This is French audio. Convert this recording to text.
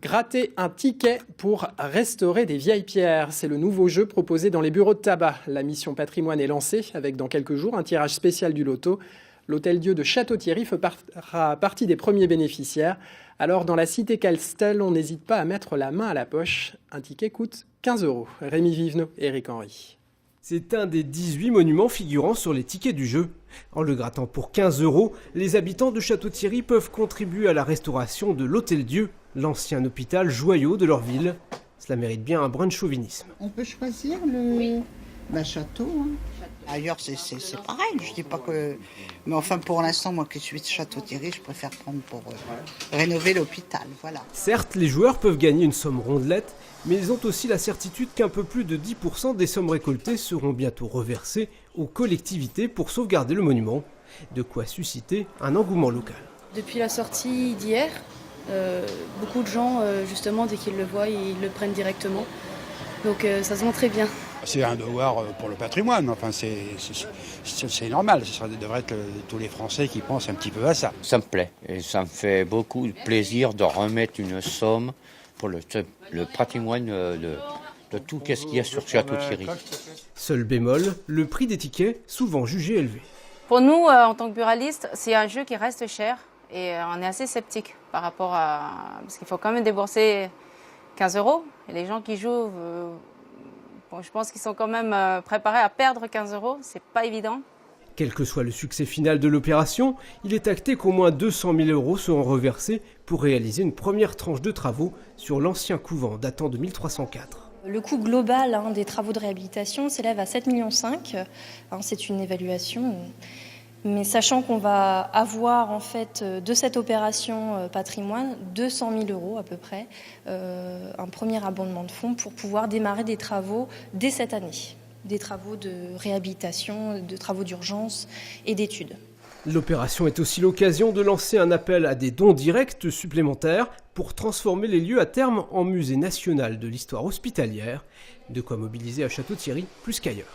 Gratter un ticket pour restaurer des vieilles pierres. C'est le nouveau jeu proposé dans les bureaux de tabac. La mission patrimoine est lancée avec dans quelques jours un tirage spécial du loto. L'Hôtel-Dieu de Château-Thierry fera partie des premiers bénéficiaires. Alors dans la cité Castel, on n'hésite pas à mettre la main à la poche. Un ticket coûte 15 €. Rémi Vivenot, Éric Henry. C'est un des 18 monuments figurant sur les tickets du jeu. En le grattant pour 15 €, les habitants de Château-Thierry peuvent contribuer à la restauration de l'Hôtel-Dieu, l'ancien hôpital joyau de leur ville. Cela mérite bien un brin de chauvinisme. On peut choisir le château. Hein. Ailleurs, c'est pareil. Je dis pas que. Mais enfin, pour l'instant, moi qui suis de Château-Thierry, je préfère prendre pour rénover l'hôpital. Voilà. Certes, les joueurs peuvent gagner une somme rondelette, mais ils ont aussi la certitude qu'un peu plus de 10% des sommes récoltées seront bientôt reversées aux collectivités pour sauvegarder le monument. De quoi susciter un engouement local. Depuis la sortie d'hier, beaucoup de gens, justement, dès qu'ils le voient, ils le prennent directement. Donc ça se vend très bien. C'est un devoir pour le patrimoine, enfin c'est normal, ça devrait être tous les Français qui pensent un petit peu à ça. Ça me plaît et ça me fait beaucoup de plaisir de remettre une somme pour le patrimoine de tout ce qu'il y a sur Château-Thierry. Seul bémol, le prix des tickets, souvent jugé élevé. Pour nous, en tant que buralistes, c'est un jeu qui reste cher et on est assez sceptique par rapport à... Parce qu'il faut quand même débourser 15 €. Et les gens qui jouent, je pense qu'ils sont quand même préparés à perdre 15 €. C'est pas évident. Quel que soit le succès final de l'opération, il est acté qu'au moins 200 000 € seront reversés pour réaliser une première tranche de travaux sur l'ancien couvent datant de 1304. Le coût global des travaux de réhabilitation s'élève à 7,5 millions. C'est une évaluation. Mais sachant qu'on va avoir en fait de cette opération patrimoine 200 000 € à peu près, un premier abondement de fonds pour pouvoir démarrer des travaux dès cette année. Des travaux de réhabilitation, de travaux d'urgence et d'études. L'opération est aussi l'occasion de lancer un appel à des dons directs supplémentaires pour transformer les lieux à terme en musée national de l'histoire hospitalière, de quoi mobiliser à Château-Thierry plus qu'ailleurs.